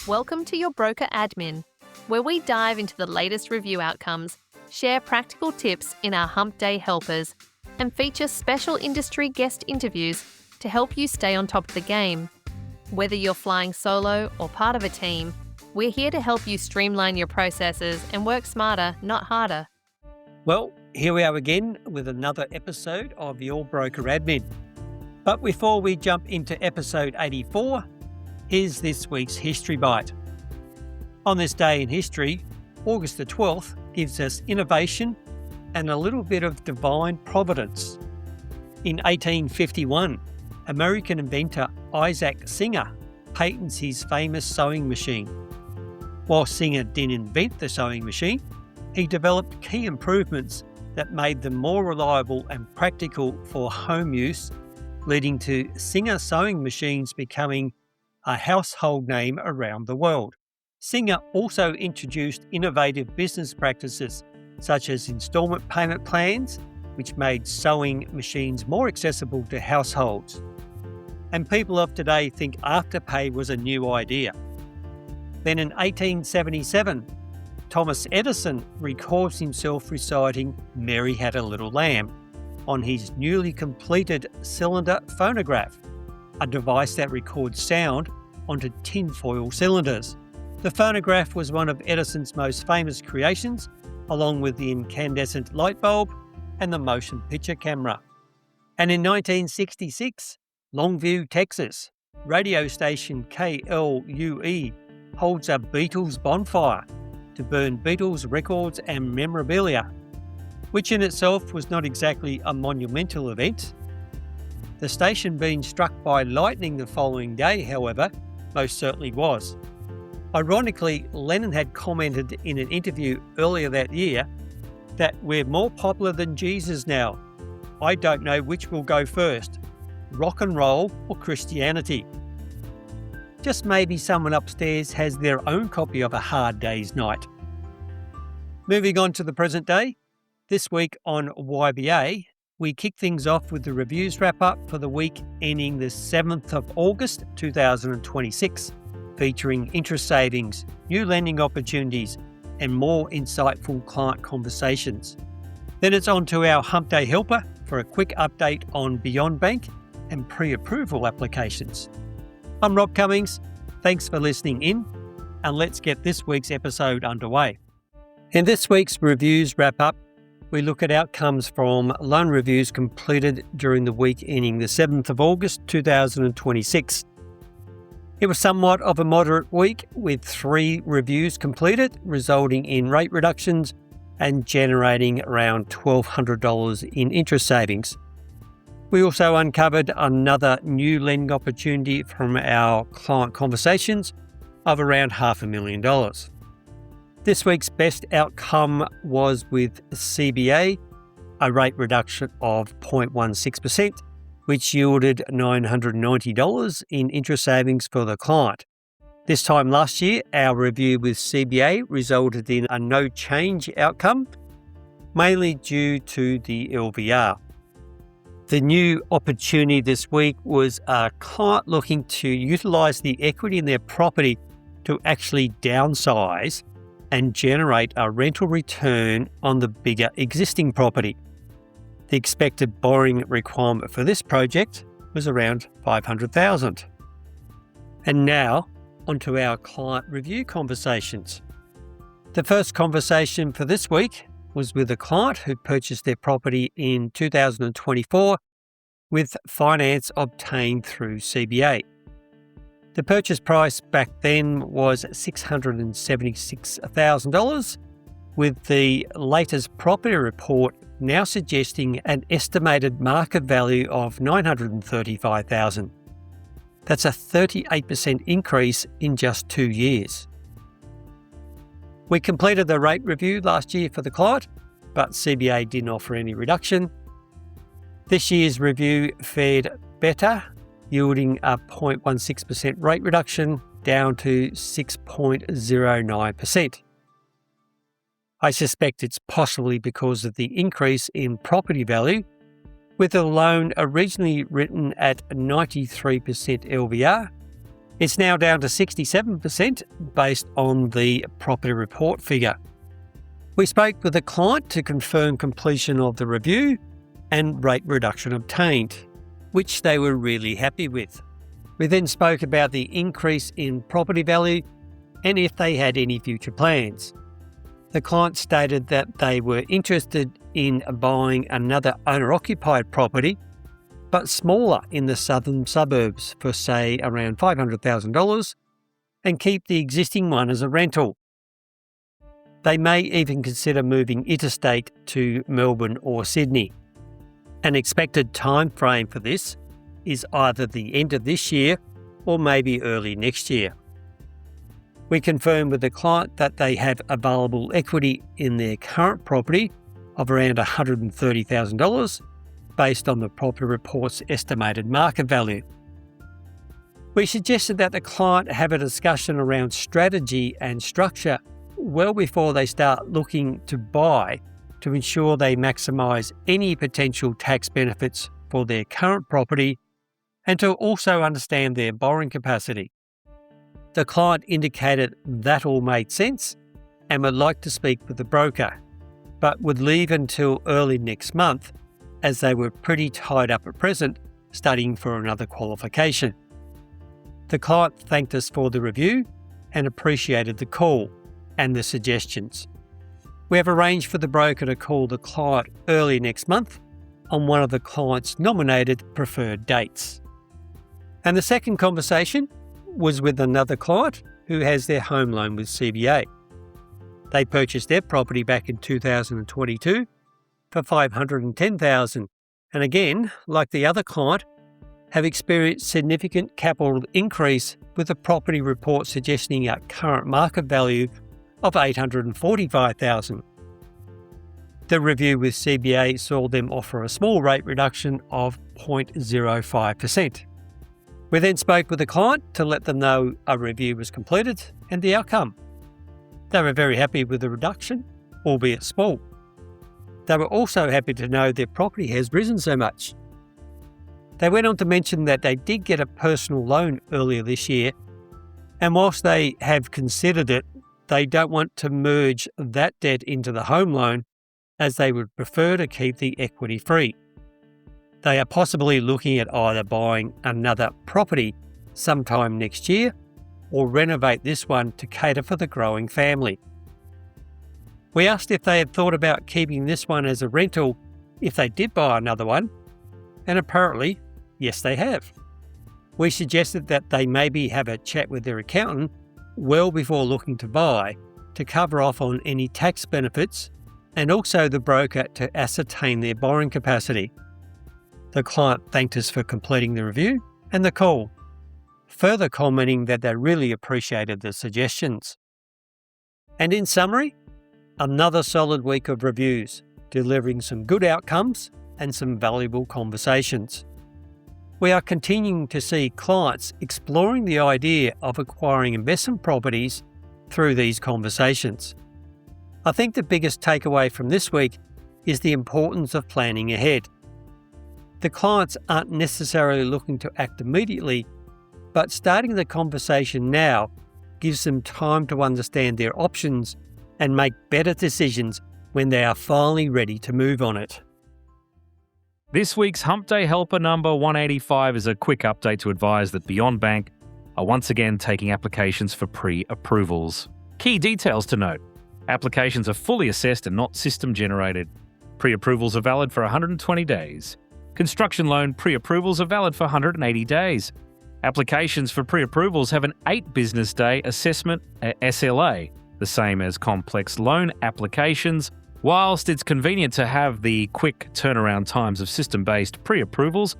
Welcome to your broker admin, where we dive into the latest review outcomes, share practical tips in our Humpday helpers, and feature special industry guest interviews to help you stay on top of the game. Whether you're flying solo or part of a team, we're here to help you streamline your processes and work smarter, not harder. Well, here we are again with another episode of Your Broker Admin. But before we jump into episode 84, here's this week's History Bite. On this day in history, August the 12th gives us innovation and a little bit of divine providence. In 1851, American inventor Isaac Singer patents his famous sewing machine. While Singer didn't invent the sewing machine, he developed key improvements that made them more reliable and practical for home use, leading to Singer sewing machines becoming a household name around the world. Singer also introduced innovative business practices such as installment payment plans, which made sewing machines more accessible to households. And people of today think Afterpay was a new idea. Then in 1877, Thomas Edison records himself reciting "Mary Had a Little Lamb" on his newly completed cylinder phonograph, a device that records sound onto tinfoil cylinders. The phonograph was one of Edison's most famous creations, along with the incandescent light bulb and the motion picture camera. And in 1966, Longview, Texas, radio station KLUE holds a Beatles bonfire to burn Beatles records and memorabilia, which in itself was not exactly a monumental event. The station being struck by lightning the following day, however, most certainly was. Ironically, Lennon had commented in an interview earlier that year that we're more popular than Jesus now. I don't know which will go first, rock and roll or Christianity. Just maybe someone upstairs has their own copy of A Hard Day's Night. Moving on to the present day, this week on YBA, we kick things off with the reviews wrap-up for the week ending the 7th of August 2026, featuring interest savings, new lending opportunities, and more insightful client conversations. Then it's on to our Humpday helper for a quick update on Beyond Bank and pre-approval applications. I'm Rob Cummings. Thanks for listening in, and let's get this week's episode underway. In this week's reviews wrap-up, we look at outcomes from loan reviews completed during the week ending the 7th of August 2026. It was somewhat of a moderate week with 3 reviews completed, resulting in rate reductions and generating around $1,200 in interest savings. We also uncovered another new lending opportunity from our client conversations of around $500,000. This week's best outcome was with CBA, a rate reduction of 0.16%, which yielded $990 in interest savings for the client. This time last year, our review with CBA resulted in a no change outcome, mainly due to the LVR. The new opportunity this week was a client looking to utilise the equity in their property to actually downsize and generate a rental return on the bigger existing property. The expected borrowing requirement for this project was around $500,000. And now, onto our client review conversations. The first conversation for this week was with a client who purchased their property in 2024 with finance obtained through CBA. The purchase price back then was $676,000, with the latest property report now suggesting an estimated market value of $935,000. That's a 38% increase in just 2 years. We completed the rate review last year for the client, but CBA didn't offer any reduction. This year's review fared better, yielding a 0.16% rate reduction down to 6.09%. I suspect it's possibly because of the increase in property value, with the loan originally written at 93% LVR It's now down to 67% based on the property report figure. We spoke with the client to confirm completion of the review and rate reduction obtained, which they were really happy with. We then spoke about the increase in property value and if they had any future plans. The client stated that they were interested in buying another owner-occupied property, but smaller in the southern suburbs for, say, around $500,000 and keep the existing one as a rental. They may even consider moving interstate to Melbourne or Sydney. An expected time frame for this is either the end of this year or maybe early next year. We confirmed with the client that they have available equity in their current property of around $130,000 based on the property report's estimated market value. We suggested that the client have a discussion around strategy and structure well before they start looking to buy to ensure they maximise any potential tax benefits for their current property and to also understand their borrowing capacity. The client indicated that all made sense and would like to speak with the broker, but would leave until early next month as they were pretty tied up at present studying for another qualification. The client thanked us for the review and appreciated the call and the suggestions. We have arranged for the broker to call the client early next month on one of the client's nominated preferred dates. And the second conversation was with another client who has their home loan with CBA. They purchased their property back in 2022 for $510,000 and again, like the other client, have experienced significant capital increase with the property report suggesting a current market value of $845,000. The review with CBA saw them offer a small rate reduction of 0.05%. We then spoke with the client to let them know a review was completed and the outcome. They were very happy with the reduction, albeit small. They were also happy to know their property has risen so much. They went on to mention that they did get a personal loan earlier this year, and whilst they have considered it, they don't want to merge that debt into the home loan as they would prefer to keep the equity free. They are possibly looking at either buying another property sometime next year or renovate this one to cater for the growing family. We asked if they had thought about keeping this one as a rental if they did buy another one, and apparently, yes they have. We suggested that they maybe have a chat with their accountant well before looking to buy to cover off on any tax benefits and also the broker to ascertain their borrowing capacity. The client thanked us for completing the review and the call, further commenting that they really appreciated the suggestions. And in summary, another solid week of reviews, delivering some good outcomes and some valuable conversations. We are continuing to see clients exploring the idea of acquiring investment properties through these conversations. I think the biggest takeaway from this week is the importance of planning ahead. The clients aren't necessarily looking to act immediately, but starting the conversation now gives them time to understand their options and make better decisions when they are finally ready to move on it. This week's Humpday Helper number 185 is a quick update to advise that Beyond Bank are once again taking applications for pre-approvals. Key details to note. Applications are fully assessed and not system-generated. Pre-approvals are valid for 120 days. Construction loan pre-approvals are valid for 180 days. Applications for pre-approvals have an 8 business day assessment SLA, the same as complex loan applications. Whilst it's convenient to have the quick turnaround times of system-based pre-approvals,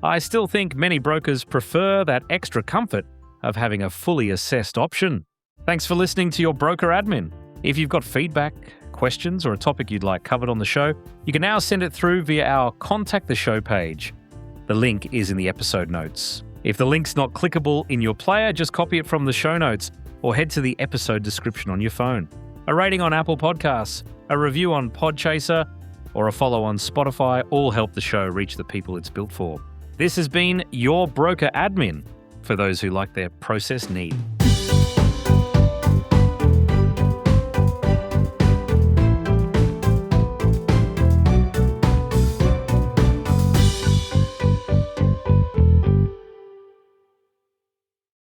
I still think many brokers prefer that extra comfort of having a fully assessed option. Thanks for listening to your broker admin. If you've got feedback, questions, or a topic you'd like covered on the show, you can now send it through via our Contact the Show page. The link is in the episode notes. If the link's not clickable in your player, just copy it from the show notes or head to the episode description on your phone. A rating on Apple Podcasts, a review on Podchaser, or a follow on Spotify all help the show reach the people it's built for. This has been your broker admin. for those who like their process neat.